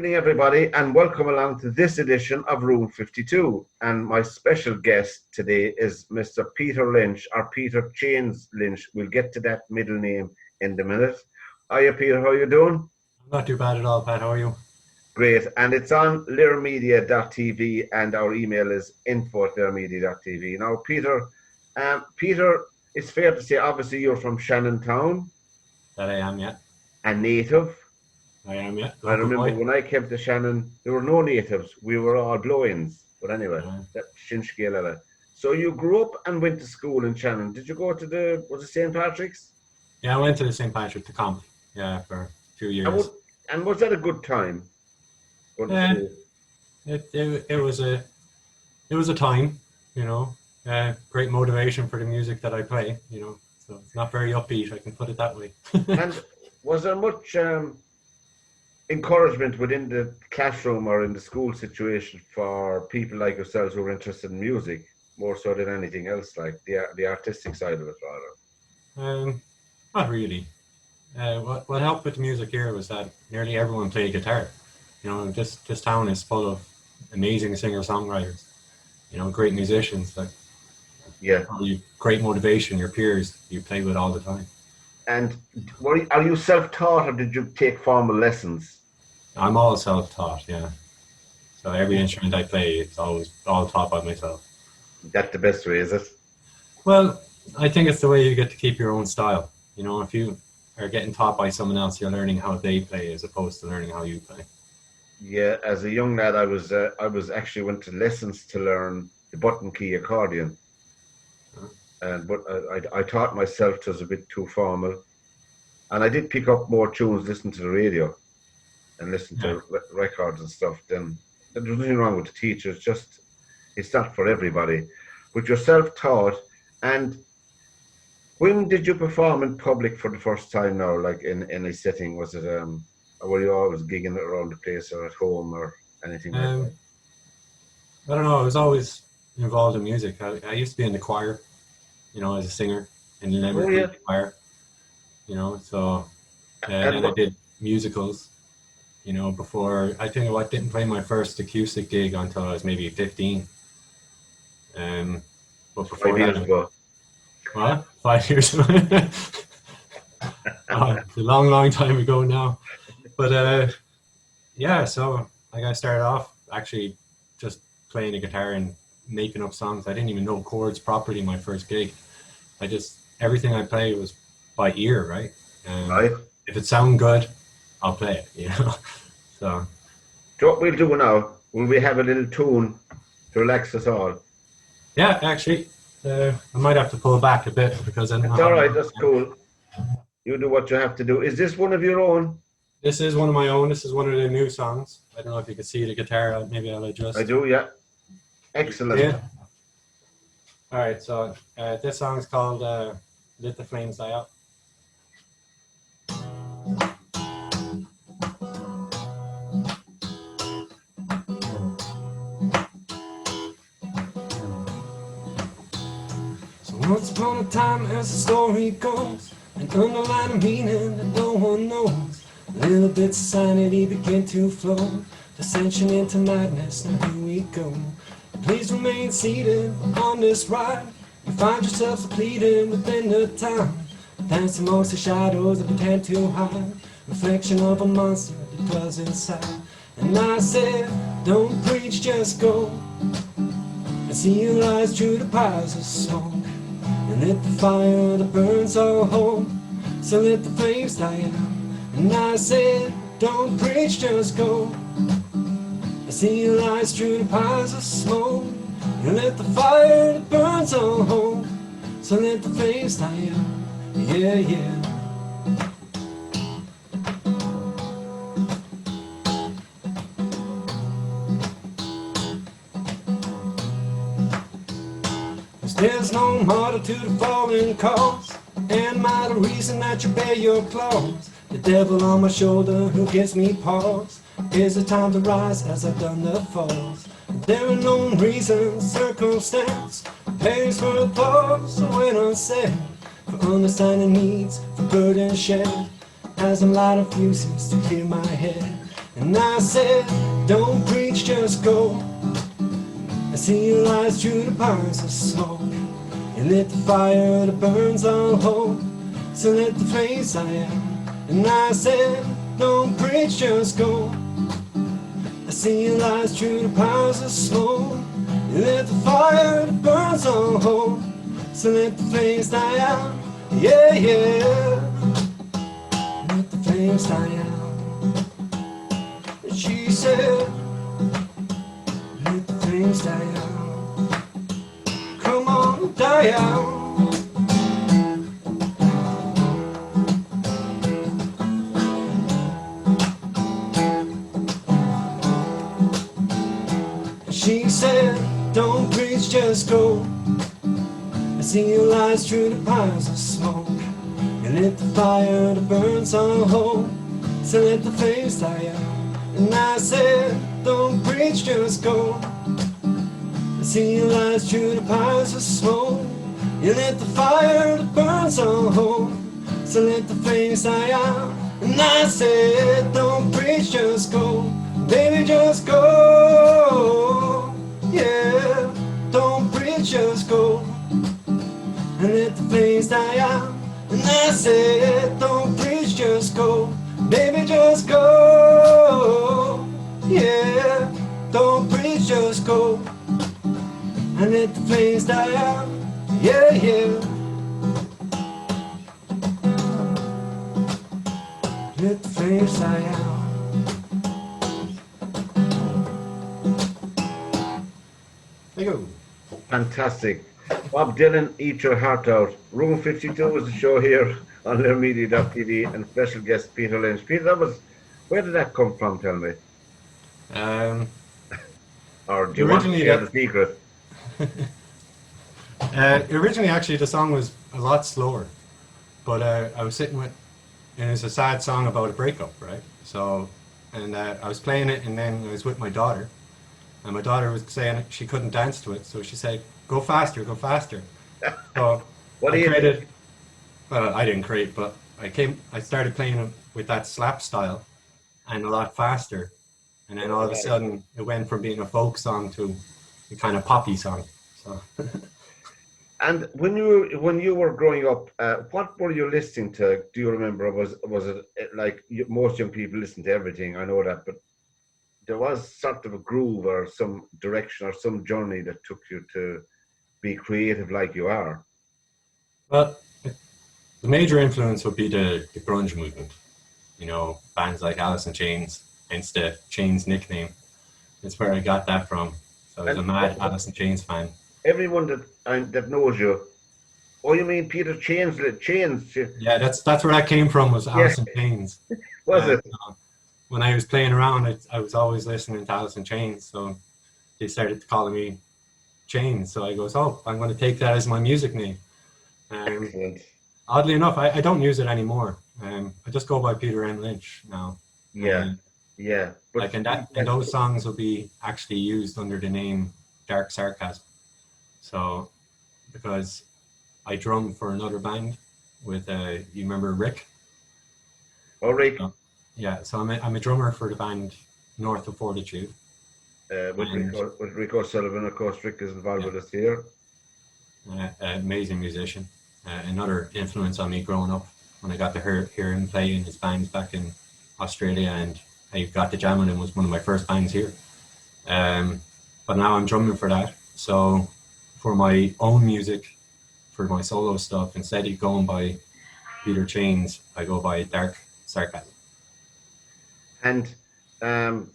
evening, everybody, and welcome along to this edition of Room 52. And my special guest today is Mr. Peter Lynch, or Peter Chains Lynch. We'll get to that middle name in a minute. Hiya, Peter, how are you doing? Not too bad at all, Pat. How are you? Great. And it's on lyrmedia.tv, and our email is info@lyrmedia.tv. Now, Peter, it's fair to say, obviously, you're from Shannon Town. That I am, yeah. A native. I am, yeah. I remember when I came to Shannon, there were no natives. We were all blow-ins. But anyway, that Shinshkela. So you grew up and went to school in Shannon. Did you go to was it St. Patrick's? Yeah, I went to the St. Patrick, the comp, for a few years. And was that a good time? It was a time, great motivation for the music that I play, so it's not very upbeat, I can put it that way. And was there much encouragement within the classroom or in the school situation for people like yourselves who were interested in music, more so than anything else, like the artistic side of it, rather? Not really. What helped with the music here was that nearly everyone played guitar. This town is full of amazing singer-songwriters, great musicians that great motivation, your peers you play with all the time. And are you self-taught or did you take formal lessons? I'm all self-taught, yeah. So every instrument I play, it's always all taught by myself. That's the best way, is it? Well, I think it's the way you get to keep your own style. If you are getting taught by someone else, you're learning how they play as opposed to learning how you play. Yeah, as a young lad, I was actually went to lessons to learn the button key accordion. But I taught myself it was a bit too formal, and I did pick up more tunes, listen to the radio, and listen to records and stuff. Then there's nothing wrong with the teacher. It's not for everybody. But you're self-taught. And when did you perform in public for the first time? Now, like in any setting, was it or were you always gigging around the place or at home or anything like that? I don't know. I was always involved in music. I used to be in the choir. As a singer in the Limerick choir, so and I did musicals, before I didn't play my first acoustic gig until I was maybe 15. But before 5 years ago. What? 5 years ago. It's a long time ago now. But so I started off actually just playing the guitar and making up songs. I didn't even know chords properly my first gig. Everything I play was by ear, right? Right. If it sounds good, I'll play it, So what we'll do now, will we have a little tune to relax us all? Yeah, actually, I might have to pull back a bit because I don't know. It's all right, that's cool. You do what you have to do. Is this one of your own? This is one of my own. This is one of the new songs. I don't know if you can see the guitar. Maybe I'll adjust. I do, yeah. Excellent. Yeah. All right, so this song is called Let the Flames Die Out. So once upon a time, as the story goes, an underlying meaning that no one knows. Little bits of sanity begin to flow, dissension into madness, now here we go. Please remain seated on this ride. You find yourselves pleading within the town, dancing amongst the shadows that pretend to hide, reflection of a monster that dwells inside. And I said, don't preach, just go and see your eyes through the piles of smoke, and let the fire that burns our home, so let the flames die out. And I said, don't preach, just go and see your eyes through the piles of smoke, and let the fire that burns our home, so let the flames die out. Yeah, yeah. There's no martyr to the fallen cause, and my the reason that you bear your claws. The devil on my shoulder who gives me pause. Is the time to rise as I've done the falls. There are no reasons, circumstance, pays for applause when I'm said, for understanding needs, for burden shared, as I'm light of fuses to clear my head. And I said, don't preach, just go. I see your lies through the bars of smoke. You lit the fire that burns all hope. So let the flames I am. And I said, don't preach, just go. I see your lies through the piles of smoke. You lit the fire that burns all hope. So let the flames die out. Yeah, yeah. Let the flames die out. And she said, let the flames die out. Come on, die out. She said, don't preach, just go. I see your lies through the piles of smoke. You lit the fire that burns all hope. So let the flames die out. And I said, don't preach, just go. I see your lies through the piles of smoke. You lit the fire that burns all hope. So let the flames die out. And I said, don't preach, just go. Baby, just go. Yeah, don't preach, just go. And let the flames die out. And I said, don't preach, just go. Baby, just go. Yeah, don't preach, just go. And let the flames die out. Yeah, yeah. Let the flames die out. There you go. Fantastic. Bob Dylan, Eat Your Heart Out. Room 52 is the show here on LearMedia.tv and special guest Peter Lynch. Peter, where did that come from, tell me? Um, Or do you want to share the secret? Originally, actually, the song was a lot slower, but I was sitting with, and it's a sad song about a breakup, right? So, and I was playing it, and then I was with my daughter, and my daughter was saying she couldn't dance to it, so she said, "Go faster, go faster." So What I do you created. think? Well, I didn't create, but I started playing it with that slap style, and a lot faster, and then all of a Right. sudden it went from being a folk song to a kind of poppy song. So. And when you were growing up, what were you listening to? Do you remember? Was it like most young people listen to everything? I know that, but there was sort of a groove or some direction or some journey that took you to be creative like you are. Well, the major influence would be the grunge movement. You know, bands like Alice in Chains, hence the Chains nickname. That's where I got that from. So I was a And mad Alice in Chains fan. everyone that knows you, oh, you mean Peter Chains? Yeah, that's where that came from, was Yeah, Alice in Chains. was it? When I was playing around, I was always listening to Alice in Chains. So they started calling me Chains. So I goes, oh, I'm going to take that as my music name. Um, Excellent. Oddly enough, I don't use it anymore. I just go by Peter M Lynch now. Yeah, Um, yeah. But like, and those songs will be actually used under the name Dark Sarcasm. So because I drum for another band with you remember Rick? oh, Rick, So, yeah, so I'm a drummer for the band North of Fortitude, and with Rick O'Sullivan, of course, Rick is involved yeah, with us here. an amazing musician. Another influence on me growing up when I got to hear him play in his bands back in Australia, and I got to jam with him, was one of my first bands here. Um, but now I'm drumming for that. So for my own music, for my solo stuff, instead of going by Peter Chains, I go by Dark Sarcasm. And um,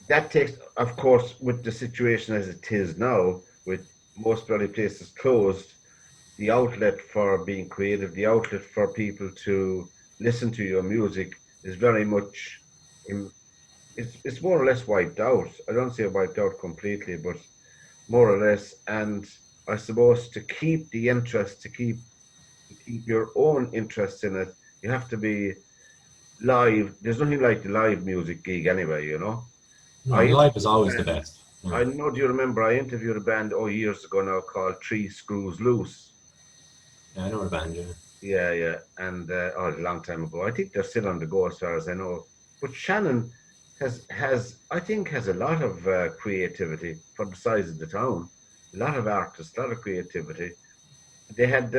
that takes, of course, with the situation as it is now, with most bloody places closed, the outlet for being creative, the outlet for people to listen to your music is very much, it's more or less wiped out. I don't say wiped out completely, but more or less. And I suppose to keep the interest, to keep your own interest in it, you have to be live. There's nothing like the live music gig anyway, you know. No, I live is interviewed a always the band. best. Yeah, I know. Do you remember? I interviewed a band years ago now called Three Screws Loose. yeah, I know the band. Yeah, Yeah, yeah, and a long time ago. I think they're still on the go as far as I know. But Shannon, has I think has a lot of creativity for the size of the town. A lot of artists, a lot of creativity. They had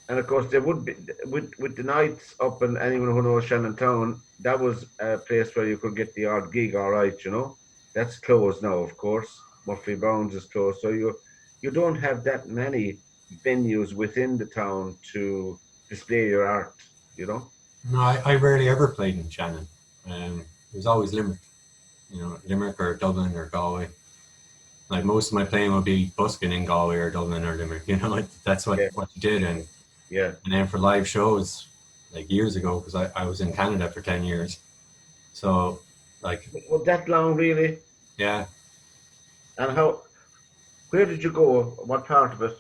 and of course, there would be with the nights up, and anyone who knows Shannon Town, that was a place where you could get the odd gig. All right, you know, that's closed now, of course. Murphy Brown's is closed, so you don't have that many venues within the town to display your art. You know. No, I rarely ever played in Shannon. It was always Limerick, Limerick or Dublin or Galway. Like most of my playing would be busking in Galway or Dublin or Limerick. That's Yeah, what you did. yeah. And then for live shows, like years ago, because I was in Canada for 10 years. So, like, Was that long, really? yeah, And how? Where did you go? What part of it?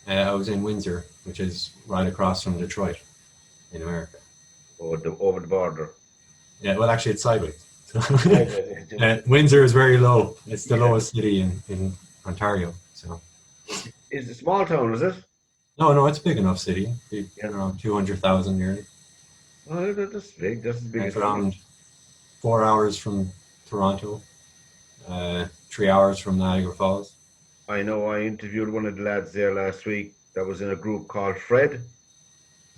I was in Windsor, which is right across from Detroit in America. Over the border. Yeah, well, actually, it's sideways. Right, right, right. Windsor is very low. It's the Yeah. lowest city in Ontario. So, Is it a small town? Is it? no, it's a big enough city. Yeah. Around 200,000 nearly. Oh, that's big. That's as big It's as Dublin. around 4 hours from Toronto, 3 hours from Niagara Falls. I know I interviewed one of the lads there last week that was in a group called Fred.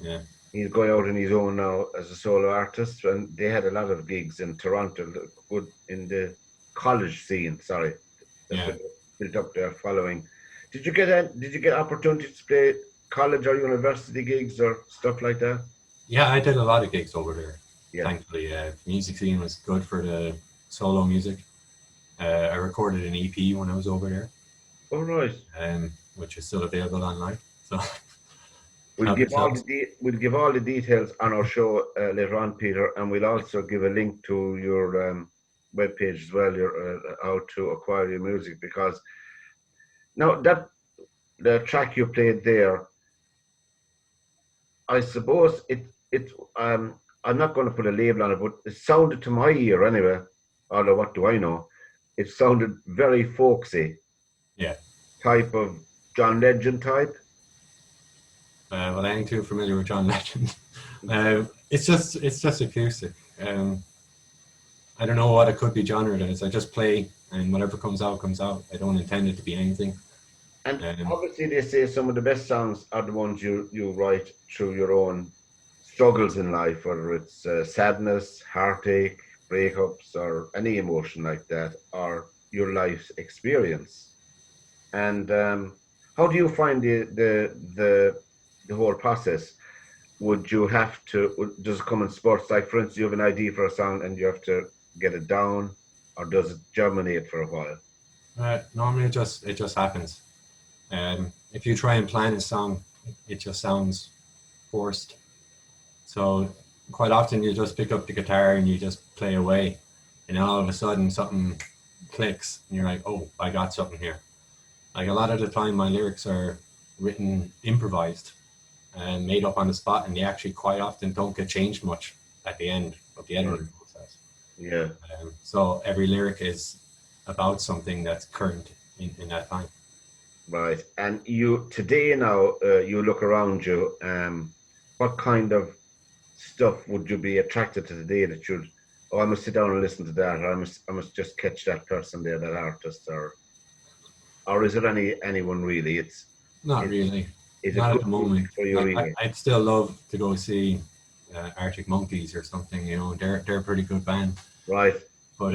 Yeah, He's going out on his own now as a solo artist, and they had a lot of gigs in Toronto, good in the college scene. Sorry, that's yeah. what built up their following. Did you get opportunities to play college or university gigs or stuff like that? Yeah, I did a lot of gigs over there. Yeah. Thankfully, music scene was good for the solo music. I recorded an EP when I was over there, All right. which is still available online. So We'll help give all yourselves. we'll give all the details on our show later on, Peter, and we'll also give a link to your webpage as well, your how to acquire your music. Because now that the track you played there, I suppose I'm not going to put a label on it, but it sounded to my ear anyway. Although what do I know? It sounded very folksy, Yeah. type of John Legend type. Well, I ain't too familiar with John Legend. It's just acoustic. I don't know what it could be genre as. I just play, and whatever comes out comes out. I don't intend it to be anything. And Um, obviously, they say some of the best songs are the ones you write through your own struggles in life, whether it's sadness, heartache, breakups, or any emotion like that, or your life's experience. And how do you find the whole process? Would you have to? Does it come in spurts? Like, for instance, you have an idea for a song and you have to get it down, or does it germinate for a while? Normally, it just happens. If you try and plan a song, it just sounds forced. So quite often you just pick up the guitar and you just play away, and then all of a sudden something clicks, and you're like, "Oh, I got something here." Like a lot of the time, my lyrics are written improvised and made up on the spot, and they actually quite often don't get changed much at the end of the Right. editing process. Yeah. So every lyric is about something that's current in that time. Right. And you today now, you look around you. What kind of stuff would you be attracted to today that you'd? Oh, I must sit down and listen to that. Or I must just catch that person there, that artist, or is it anyone really? Not It, really. is it Not at good the music moment. for you, really? I'd still love to go see Arctic Monkeys or something. They're a pretty good band. Right. But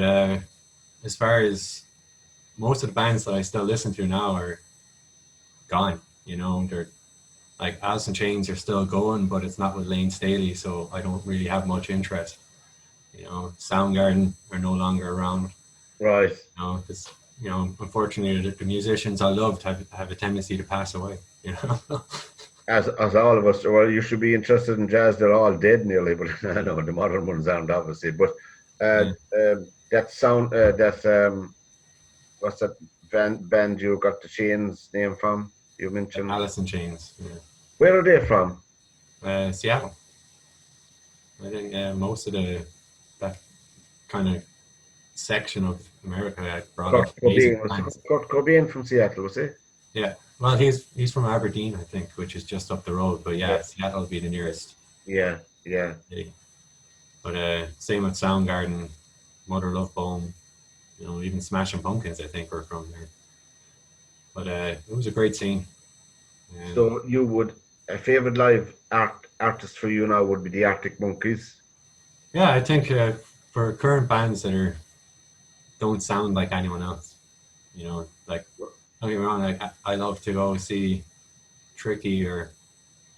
as far as most of the bands that I still listen to now are gone. They're like Alice in Chains are still going, but it's not with Lane Staley, so I don't really have much interest. Soundgarden are no longer around. Right. Because unfortunately, the musicians I loved have a tendency to pass away. As all of us, well, you should be interested in jazz. They're all dead nearly, but I know the modern ones aren't obviously. But Yeah. that sound, what's that band you got the Chains name from? You mentioned. Alice in Chains. Where are they from? Seattle. I think most of that kind of section of America had brought Kurt up amazing Cobain. bands. Kurt Cobain from Seattle, was he? Yeah. Well, he's from Aberdeen, I think, which is just up the road. But yeah, Yeah. Seattle would be the nearest Yeah, yeah. city. But same with Soundgarden. Mother Love Bone, even Smashing Pumpkins, I think, were from there. But it was a great scene. So you would a favorite live artist for you now would be the Arctic Monkeys. Yeah, I think for current bands that don't sound like anyone else, like don't get me wrong, like I love to go see Tricky or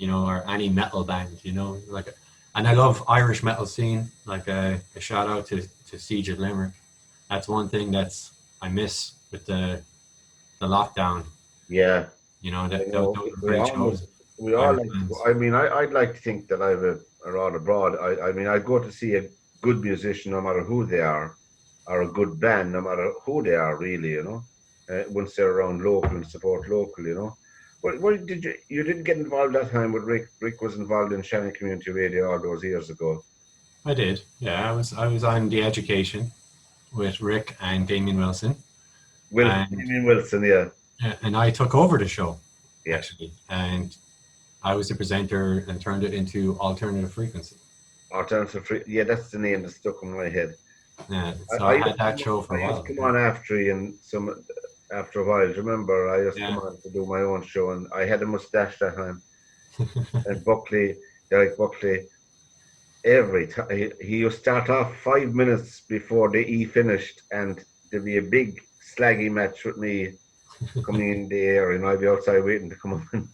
any metal band, like, and I love Irish metal scene. Like a shout out to Siege of Limerick. That's one thing I miss with the lockdown. Yeah, I That those know. were great shows. We all Irish like. bands. I mean, I'd like to think that I have a rather broad. I mean, I'd go to see a good musician, no matter who they are, or a good band, no matter who they are, really. Once they're around local and support local. What did you didn't get involved that time with Rick? Rick was involved in Shannon Community Radio all those years ago. I did. Yeah, I was on The Education with Rick and Damien Wilson, and Damien Wilson, yeah, and I took over the show yeah. actually, and I was the presenter and turned it into Alternative Frequency. Alternative free, yeah, that's the name that stuck in my head. Yeah, so I had that show for a I used while. to come on after you and after a while. Do you remember? I used to Yeah. come on to do my own show, and I had a mustache that time. And Derek Buckley, every time he would start off 5 minutes before the E finished, and there'd be a big slaggy match with me coming in the air, and I'd be outside waiting to come on.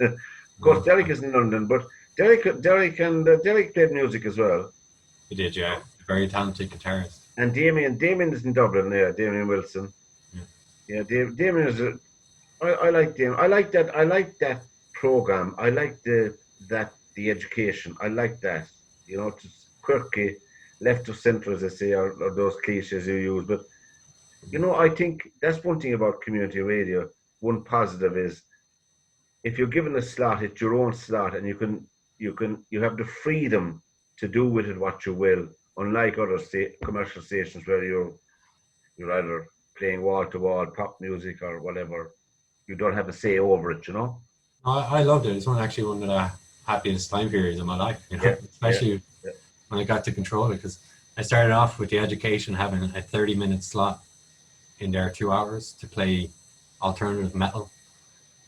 Of course, Derek is in London, but Derek played music as well. He did, yeah. A very talented guitarist. And Damien is in Dublin, yeah. Damien Wilson, yeah. Damien is. I like Damien. I like that program. I like the education. I like that. Just quirky, left of center, as they say, or those cliches you use. But I think that's one thing about community radio. One positive is if you're given a slot, it's your own slot, and you have the freedom to do with it what you will. Unlike other commercial stations where you're either playing wall to wall pop music or whatever, you don't have a say over it. I loved it. It's one of the happiest time periods of my life. Especially when I got to control it, because I started off with The Education having a 30-minute slot in there, 2 hours to play alternative metal,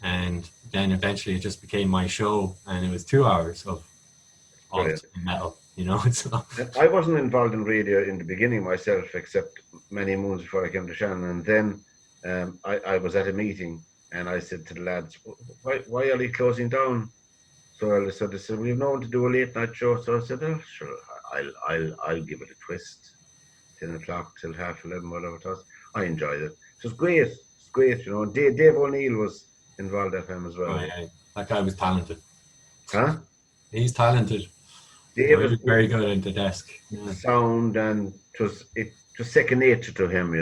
and then eventually it just became my show, and it was 2 hours of alternative metal. So. I wasn't involved in radio in the beginning myself, except many moons before I came to Shannon. And then I was at a meeting, and I said to the lads, "Why are they closing down so early?" So they said, "We have no one to do a late night show." So I said, "Oh, sure, I'll give it a twist. 10 o'clock till 11:30, whatever it was." I enjoyed it. It was great. It's great, Dave O'Neill was involved at time as well. Oh, yeah. That guy was talented. Huh? He's talented. Dave was very good at the desk. Sound, and it was second nature to him,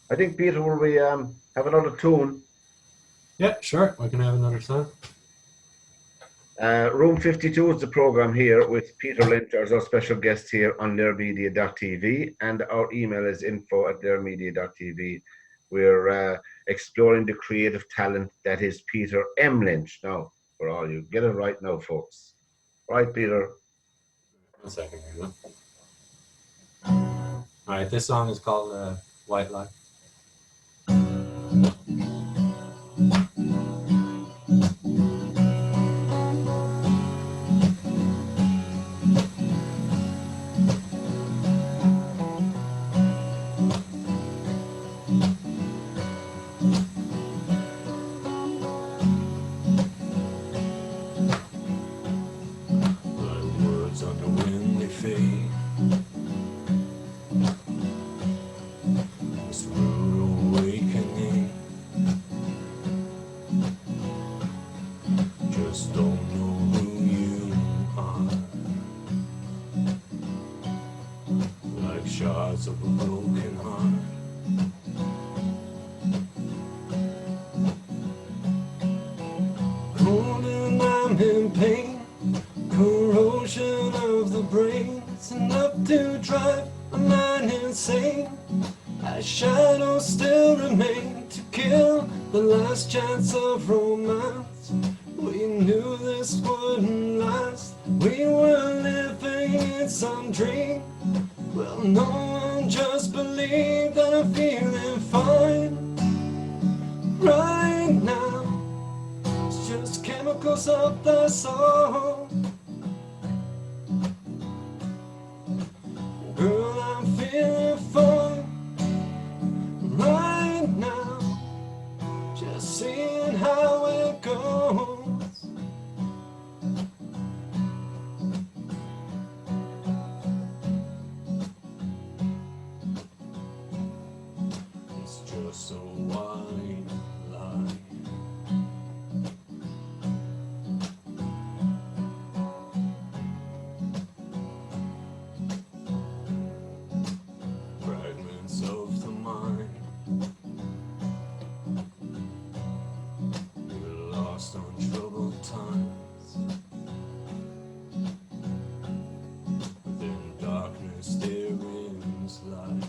I think, Peter, will we have another tune? Yeah, sure. We can have another song. Room 52 is the program here with Peter Lynch as our special guest here on lairmedia.tv, and our email is info@lairmedia.tv. We're exploring the creative talent that is Peter M Lynch. Now, for all you, get it right now, folks. Right, Peter? 1 second here, All right, this song is called White Light. Of a broken heart, cold and I'm in pain, corrosion of the brain, it's enough to drive a man insane. As shadows still remain to kill the last chance of romance. We knew this wouldn't last, we were living in some dream. Well, no one just believe that I'm feeling fine right now. It's just chemicals of the soul. Girl, I'm feeling fine right now. Just seeing how it goes. It's just a white lie. Fragments of the mind. We're lost on troubled times. Within darkness there is light.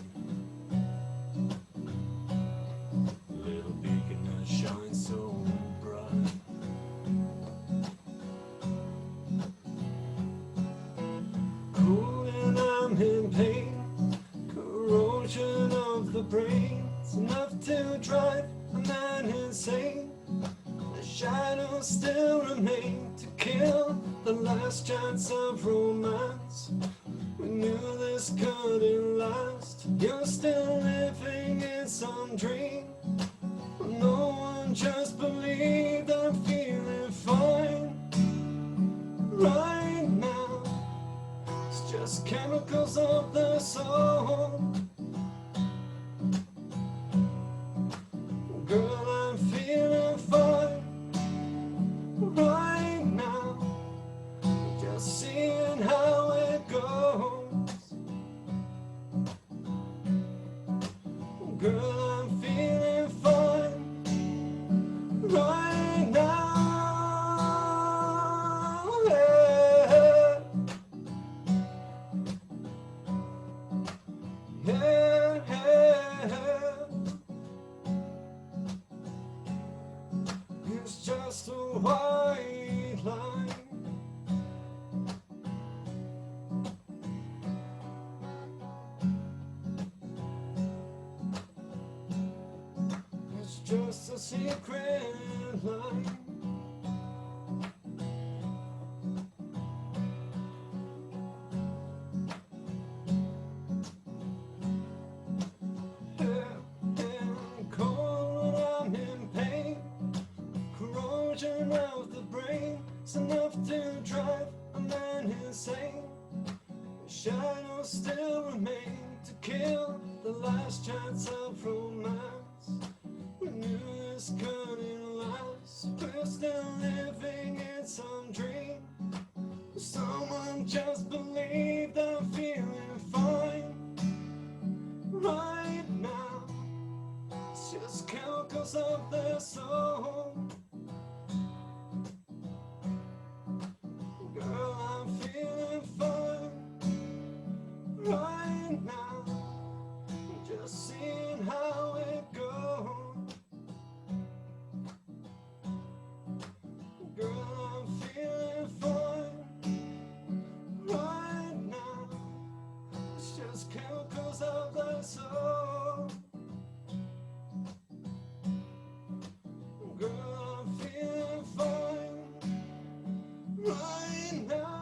Little beacon that shines so bright. Cool and I'm in pain. Corrosion of the brain. It's enough to drive a man insane. The shadows still remain to kill the last chance of romance. We knew this couldn't last. You're still living in some dream. No one just believed I'm feeling fine right now. It's just chemicals of the soul. Girl, I'm feeling fine right now. Just seeing how it goes. Girl, I'm feeling fine right now. Yeah. Yeah. It's just a white line. It's just a secret line. Cold and I'm in pain. Corrosion of the brain. It's enough to drive a man insane. The shadows still remain to kill the last chance of romance. We knew this couldn't last. We're still living in some dream. Someone just believed I'm feeling fine right now. It's just chemicals of the soul. Girl, I'm feeling fine right now. Just seeing how it goes. Girl, I'm feeling fine right now. It's just chemicals of the soul. Girl, I'm feeling fine right now.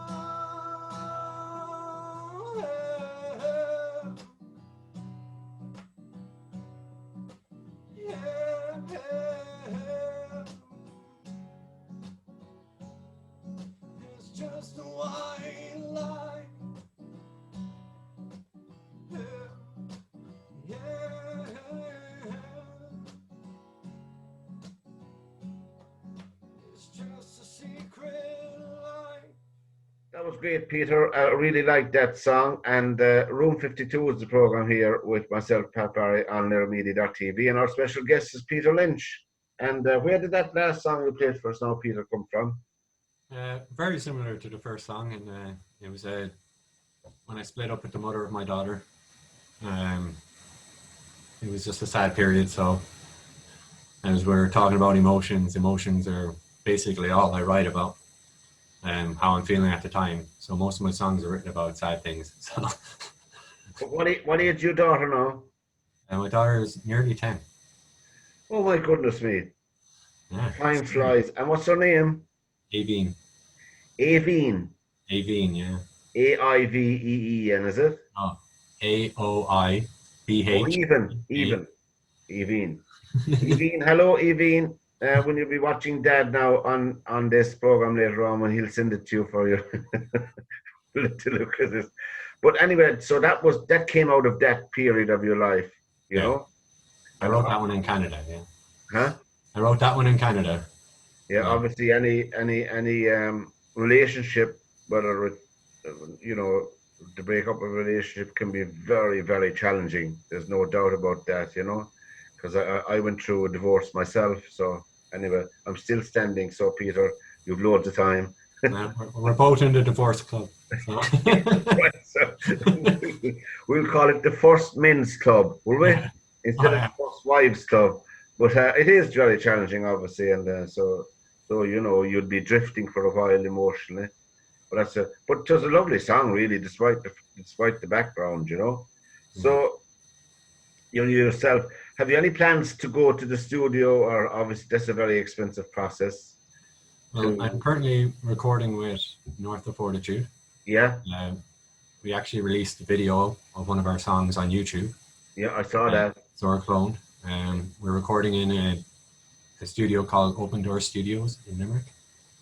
Yeah. It's just a white lie. Yeah. It's just a secret lie. That was great, Peter. I really liked that song. And Room 52 is the program here with myself, Pat Barry, on LiteraMedia.tv. And our special guest is Peter Lynch. And where did that last song you played for us now, Peter, come from? Very similar to the first song, and it was when I split up with the mother of my daughter. It was just a sad period, so as we're talking about emotions are basically all I write about, how I'm feeling at the time. So most of my songs are written about sad things. So What age your daughter now? And my daughter is nearly 10. Oh my goodness me. Yeah. Time flies. And what's her name? Aveen. Aveen. Aveen, yeah. Aiveen, is it? Oh, Oh, Aoibh. even. Evine. Evine, hello, Evine. When you'll be watching Dad now on this program later on, when he'll send it to you for you to look at this. But anyway, so that came out of that period of your life, you Yeah. know. I And wrote that one in Canada, yeah. huh? I wrote that one in Canada. Yeah, Yeah. obviously, any relationship, whether it, you know, to break up a relationship can be very, very challenging. There's no doubt about that, you know, because I went through a divorce myself. So anyway, I'm still standing. So Peter, you've loads of time. We're both in the divorce club. So. Right, so we'll call it the First Men's Club, will we? Yeah. Instead Oh, of the yeah. First Wives Club. But it is very challenging, obviously, and so you know you'd be drifting for a while emotionally. But it was a lovely song, really, despite the background, you know. Mm. So you yourself, have you any plans to go to the studio, or obviously that's a very expensive process. Well, I'm To currently recording with North of Fortitude. yeah, We actually released a video of one of our songs on YouTube. yeah, I saw Uh, that Zora Clone. We're recording in a studio called Open Door Studios in Limerick.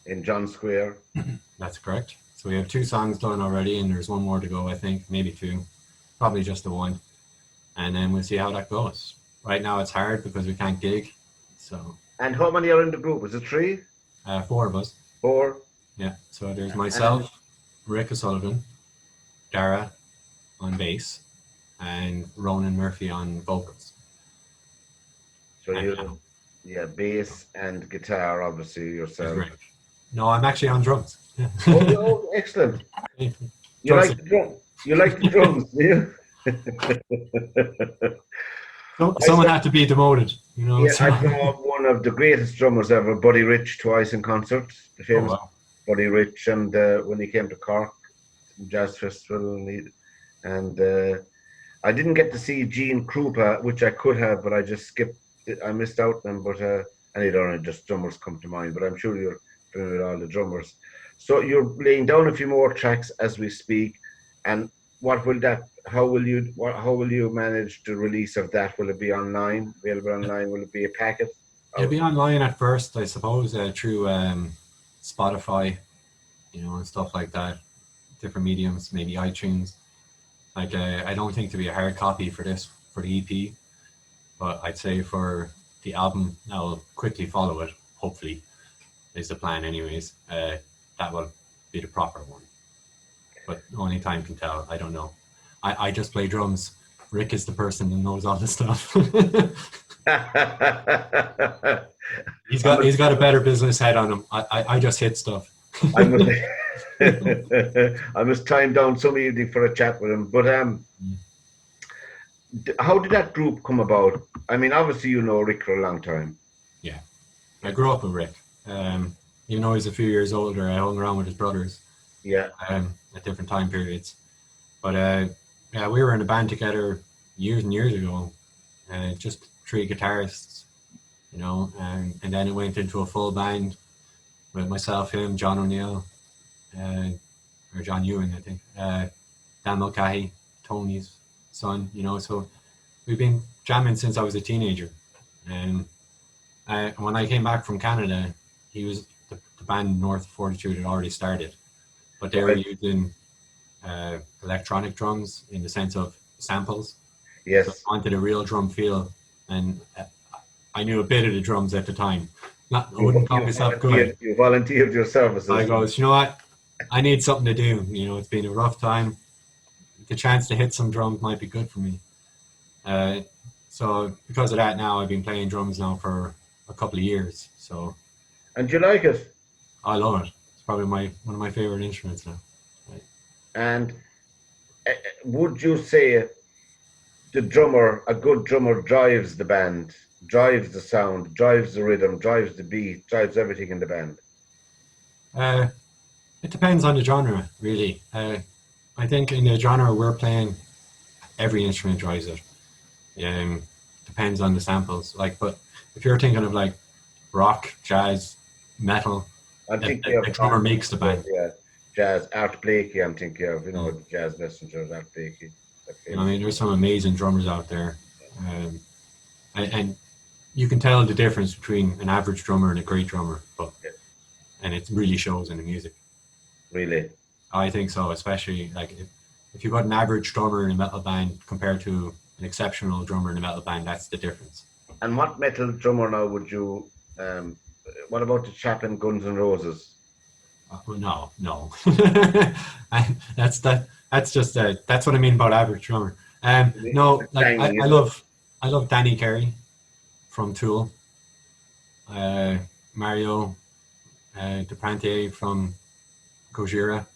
in John Square. That's correct. So we have 2 songs done already, and there's one more to go, I think, maybe 2, probably just the one, and then we'll see how that goes. Right now it's hard because we can't gig, so And how many are in the group? Is it three, 4 of us. four? Yeah. So there's And myself, Rick O'Sullivan, Dara on bass, and Ronan Murphy on vocals. so And you, yeah, bass and guitar, obviously there's yourself. Rick. No, I'm actually on drums. Oh, excellent. You Jokes. like the drum? You like the drums, do you? I Someone saw, had to be demoted, you know. yeah, So. I saw one of the greatest drummers ever, Buddy Rich, twice in concert. The Oh famous wow. Buddy Rich, and when he came to Cork Jazz Festival, and I didn't get to see Gene Krupa, which I could have, but I just skipped. I missed out on them, but and I don't know, just drummers come to mind. But I'm sure you're familiar with all the drummers. So you're laying down a few more tracks as we speak, and what will that? How will you manage the release of that? Will it be online, available online? Will it be a packet? It'll Or, be online at first, I suppose, through Spotify, you know, and stuff like that. Different mediums, maybe iTunes. Like, I don't think to be a hard copy for this for the EP, but I'd say for the album, I'll quickly follow it. Hopefully, is the plan, anyways. That will be the proper one, but only time can tell. I don't know. I just play drums. Rick is the person that knows all this stuff. He's got a better business head on him. I just hit stuff. I must I must time down some evening for a chat with him. But how did that group come about? I mean, obviously you know Rick for a long time. Yeah, I grew up with Rick. Even though he's a few years older, I hung around with his brothers Yeah, at different time periods. But yeah, we were in a band together years and years ago. Just 3 guitarists, you know, and then it went into a full band with myself, him, John O'Neill, or John Ewing, I think, Dan Mulcahy, Tony's son, you know. So we've been jamming since I was a teenager. And when I came back from Canada, the band North Fortitude had already started, but they were right. using electronic drums in the sense of samples. So Yes. I wanted a real drum feel, and I knew a bit of the drums at the time. I wouldn't call myself good. You volunteered your services. I goes, you know what? I need something to do. You know, it's been a rough time. The chance to hit some drums might be good for me. So because of that, now I've been playing drums now for a couple of years. So And you like it. I love it. It's probably one of my favorite instruments now. Right. And would you say a good drummer drives the band, drives the sound, drives the rhythm, drives the beat, drives everything in the band? It depends on the genre, really. I think in the genre we're playing, every instrument enjoys it. Depends on the samples. Like, but if you're thinking of like rock, jazz, metal, I'm thinking the of drummer makes the band. yeah, jazz. Art Blakey. I'm thinking of Yeah. the jazz messenger, Art Blakey. You know, I mean, there's some amazing drummers out there, and you can tell the difference between an average drummer and a great drummer, and it really shows in the music. Really, I think so, especially like if you've got an average drummer in a metal band compared to an exceptional drummer in a metal band, that's the difference. and what metal drummer now would you? What about the chap in Guns N' Roses? No, no, that's that. That's just that's what I mean about average drummer. No, like I love Danny Carey from Tool, Mario Duplantier from Gojira,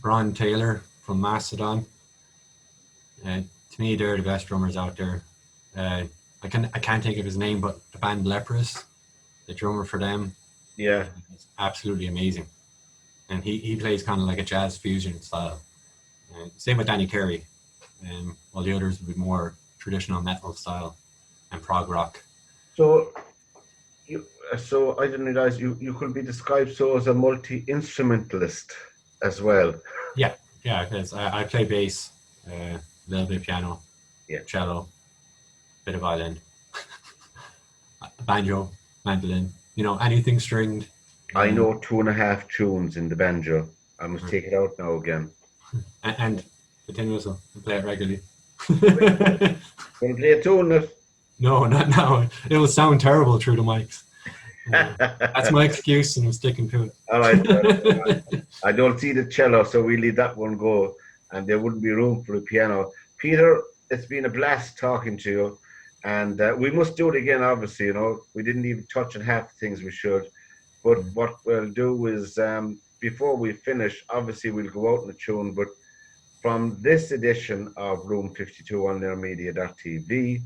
Brian Taylor from Mastodon. To me, they're the best drummers out there. I can't think of his name, but the band Leprous, the drummer for them, Yeah, is absolutely amazing, and he plays kind of like a jazz fusion style. Same with Danny Carey, while the others would be more traditional metal style and prog rock. so so I didn't realize you could be described so as a multi-instrumentalist as well. Yeah, because I play bass, a little bit of piano, Yeah. cello, bit of violin, banjo, mandolin. You know, anything stringed. I know 2.5 tunes in the banjo. I must take it out now again. And continue whistle and play it regularly. Gonna play a tune that. No, not now. It will sound terrible through the mics. That's my excuse, and I'm sticking to it. All right. I don't see the cello, so we leave that one go, and there wouldn't be room for the piano. Peter, it's been a blast talking to you, and we must do it again. Obviously, we didn't even touch on half the things we should. But what we'll do is, before we finish, obviously we'll go out in a tune. But from this edition of Room 52 on theirmedia.tv,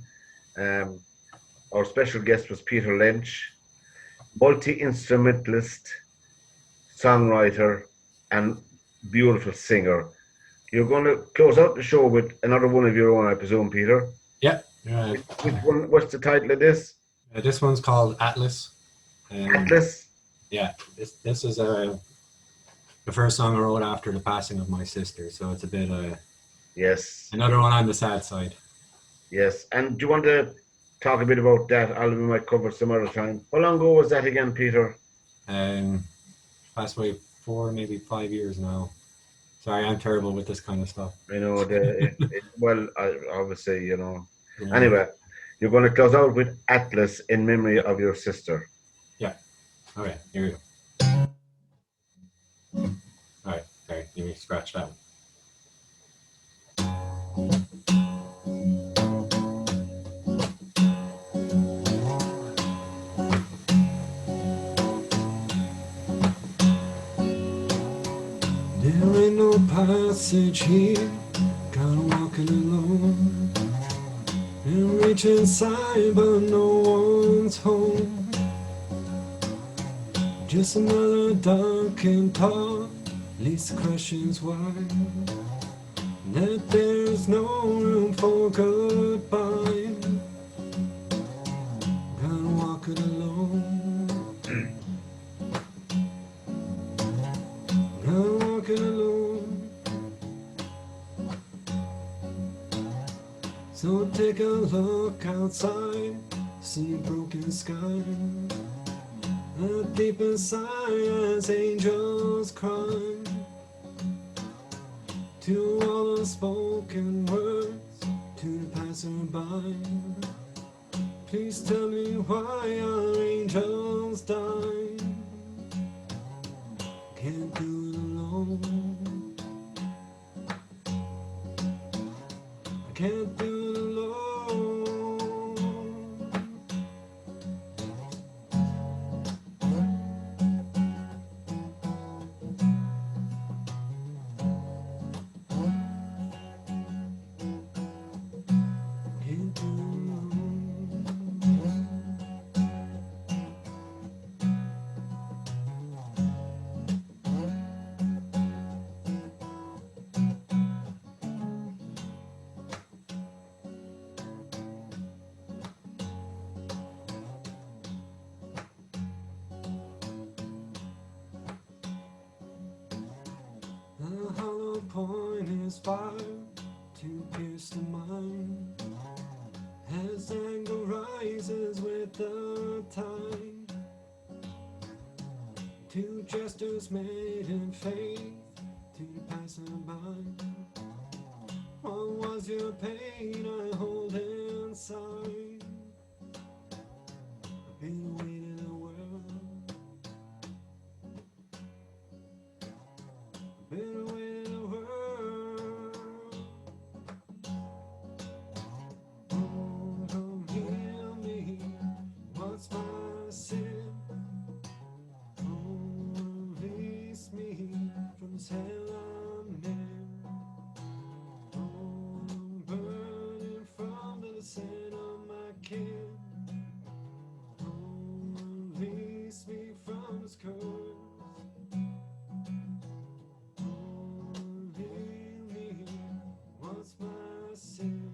our special guest was Peter Lynch, multi-instrumentalist, songwriter, and beautiful singer. You're going to close out the show with another one of your own, I presume, Peter? Yeah. Which one? What's the title of this? This one's called Atlas. Atlas? Yeah, this is the first song I wrote after the passing of my sister, so it's a bit yes, another one on the sad side. Yes, and do you want to talk a bit about that album? We might cover some other time. How long ago was that again, Peter? Passed away 4, maybe 5 years now. Sorry, I'm terrible with this kind of stuff. I know, obviously, Yeah. Anyway, you're going to close out with Atlas in memory of your sister. Yeah. Okay, here we go. All right, sorry, let me scratch that one. There ain't no passage here, gotta walk it alone. And reach inside, but no one's home. Just another darkened path, leaves the questions why. That there's no room for goodbye. Gotta walk it alone. Gotta walk it alone. So take a look outside, see a broken sky. Deep inside as angels cry. To all the spoken words, to the passerby. Please tell me why our angels die. Can't do it alone. I can't do it alone. Can't do it alone. as fire to pierce the mind. As anger rises with the tide, two gestures made in faith to the passerby. What was your pain I hold inside? A bitter weight in the world, a bitter weight in the world. Oh, come heal me, what's my sin? Oh, release me from this hell I'm in. Oh, I'm burning from the sin of my kin. Oh, release me from this curse. Oh, heal me, what's my sin?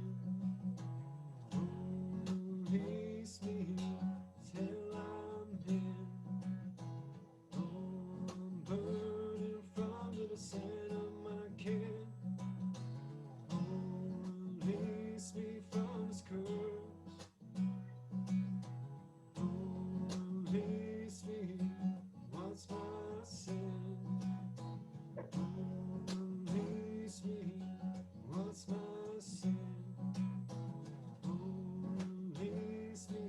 Oh, release me, till I'm in. Oh, I'm burning from the sin of my kin. Oh, release me from this curse. Oh, release me, what's my sin? Oh, release me, what's my sin? Oh, release me,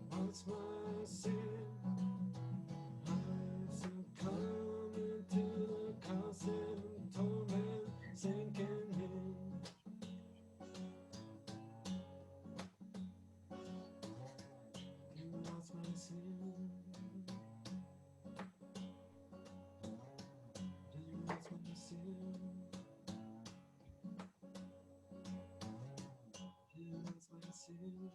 what's my sin? I've succumbed into the constant torment sinking in. What's my sin? What's my sin? What's my sin?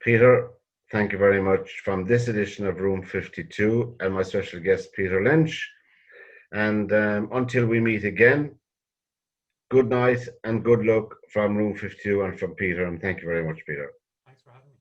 Peter, thank you very much from this edition of Room 52 and my special guest, Peter Lynch. And until we meet again, good night and good luck from Room 52 and from Peter. And thank you very much, Peter. Thanks for having me.